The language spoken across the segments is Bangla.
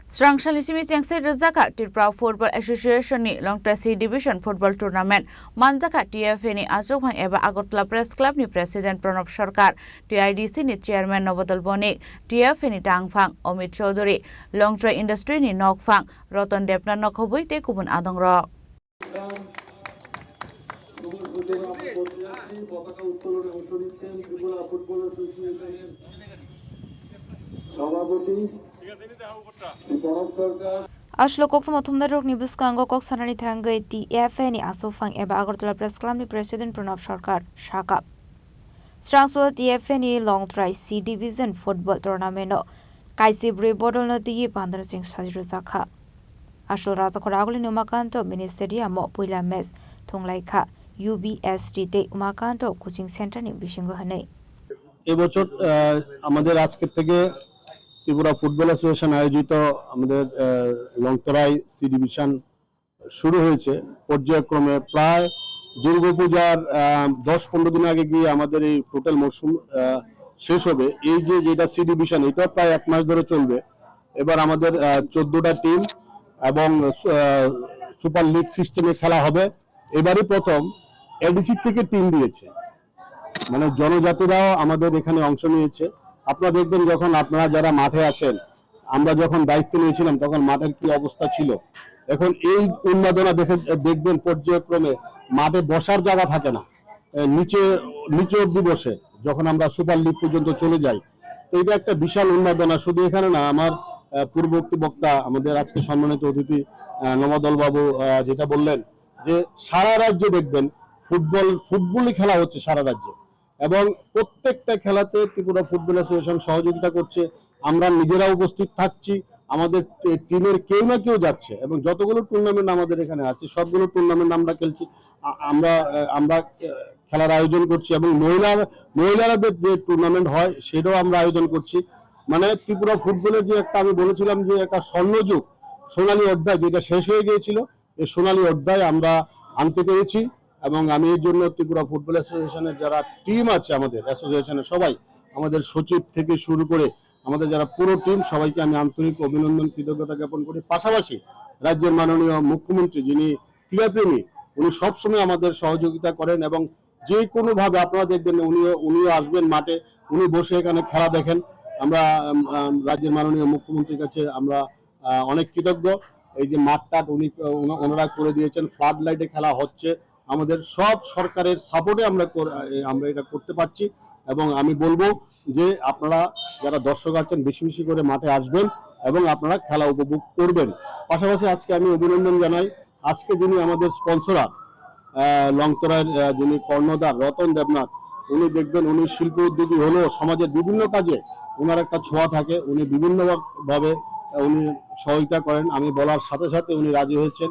Srangshan Simi Chengse Rizaka Tirpra Football Association ni Longtra C Division Football Tournament Manjaka TFA ni Ajokhang eba Agartala Press Club ni President Pranab Sarkar TIDC ni Chairman Nobodol Bonik TFA ni Tangphang Omid Chaudhary Longtra Industry ni Nokphang Rotan Debna Nokhobui te kubun adongrok Ashlo Kok Motumdarok ni Biskango Kok Sanani Thangai TFA ni Asofang eba Agartala Press Club ni President Pranab Sarkar Shakap Strangslo TFA ni Longtra C Division Football Tournament Kaisi Bre Bodol no Ti Pandra Singh Sajru Sakha Ashlo Raja Koraguli ni Umakanto Mini Stadium mo Puila Mes Thonglaikha UBSD te Umakanto Coaching Center ni Bishingo Hanei এবছর আমাদের আজকে থেকে ত্রিপুরা ফুটবল অ্যাসোসিয়েশন আয়োজিত আমাদের লংতরাই সি ডিভিশন শুরু হয়েছে পর্যায়ক্রমে প্রায় দুর্গাপূজার 10-15 দিন আগে গিয়ে আমাদের এই টোটাল মৌসুম শেষ হবে এই যে যেটা সি ডিভিশন এটা প্রায় এক মাস ধরে চলবে এবার আমাদের 14টা টিম এবং সুপার লিগ সিস্টেমে খেলা হবে এবারই প্রথম এডিসি থেকে টিম দিয়েছে মানে জনজাতিরাও আমাদের এখানে অংশ নিয়েছে আপনারা দেখবেন যখন আপনারা যারা মাঠে আসেন আমরা যখন দায়িত্ব নিয়েছিলাম তখন মাঠের কি অবস্থা ছিল এখন এই উন্মাদনা দেখবেন পর্যায়ক্রমে মাঠে বসার জায়গা থাকে না নিচে অবধি বসে যখন আমরা সুপার লিগ পর্যন্ত চলে যাই তো এটা একটা বিশাল উন্মাদনা শুধু এখানে না আমার পূর্ববর্তী বক্তা আমাদের আজকে সম্মানিত অতিথি নবদল বাবু যেটা বললেন যে সারা রাজ্যে দেখবেন ফুটবলই খেলা হচ্ছে সারা রাজ্যে এবং প্রত্যেকটা খেলাতে ত্রিপুরা ফুটবল অ্যাসোসিয়েশন সহযোগিতা করছে আমরা নিজেরা উপস্থিত থাকছি আমাদের টিমের কেউ না কেউ যাচ্ছে এবং যতগুলো টুর্নামেন্ট আমাদের এখানে আছে সবগুলো টুর্নামেন্ট আমরা খেলছি আমরা খেলার আয়োজন করছি এবং মহিলাদের যে টুর্নামেন্ট হয় সেটাও আমরা আয়োজন করছি মানে ত্রিপুরা ফুটবলের যে একটা আমি বলেছিলাম যে একটা স্বর্ণযুগ সোনালী অধ্যায় যেটা শেষ হয়ে গিয়েছিল এই সোনালী অধ্যায় আমরা আনতে পেরেছি এবং আমি এর জন্য ত্রিপুরা ফুটবল অ্যাসোসিয়েশনের যারা টিম আছে আমাদের অ্যাসোসিয়েশনের সবাই আমাদের সচিব থেকে শুরু করে আমাদের যারা পুরো টিম সবাইকে আমি আন্তরিক অভিনন্দন কৃতজ্ঞতা জ্ঞাপন করি পাশাপাশি রাজ্যের মাননীয় মুখ্যমন্ত্রী যিনি ক্রীড়াপ্রেমী উনি সবসময় আমাদের সহযোগিতা করেন এবং যে কোনোভাবে আপনারা দেখবেন উনিও আসবেন মাঠে উনি বসে এখানে খেলা দেখেন আমরা রাজ্যের মাননীয় মুখ্যমন্ত্রীর কাছে আমরা অনেক কৃতজ্ঞ এই যে মাঠটা ওনারা করে দিয়েছেন ফ্লাড লাইটে খেলা হচ্ছে আমাদের সব সরকারের সাপোর্টে আমরা এটা করতে পারছি এবং আমি বলবো যে আপনারা যারা দর্শক আছেন বেশি বেশি করে মাঠে আসবেন এবং আপনারা খেলা উপভোগ করবেন পাশাপাশি আজকে আমি অভিনন্দন জানাই আজকে যিনি আমাদের স্পন্সরার লংতরার যিনি কর্ণধার রতন দেবনাথ উনি দেখবেন উনি শিল্প উদ্যোগী হলেও সমাজের বিভিন্ন কাজে ওনার একটা ছোঁয়া থাকে উনি বিভিন্নভাবে উনি সহযোগিতা করেন আমি বলার সাথে সাথে উনি রাজি হয়েছেন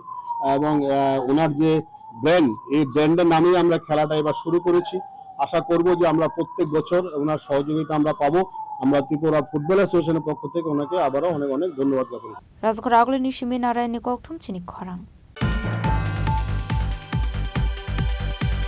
এবং ওনার যে ব্র্যান্ড এই ব্র্যান্ডের নামেই আমরা খেলাটা এবার শুরু করেছি আশা করব যে আমরা প্রত্যেক বছর ওনার সহযোগিতা আমরা পাবো আমরা ত্রিপুরা ফুটবল অ্যাসোসিয়েশনের পক্ষ থেকে ওনাকে আবারও অনেক অনেক ধন্যবাদ জ্ঞাপন করি রাজগড় আগলে নিশিমি নারায়ণী ককঠুম চিনি খরাং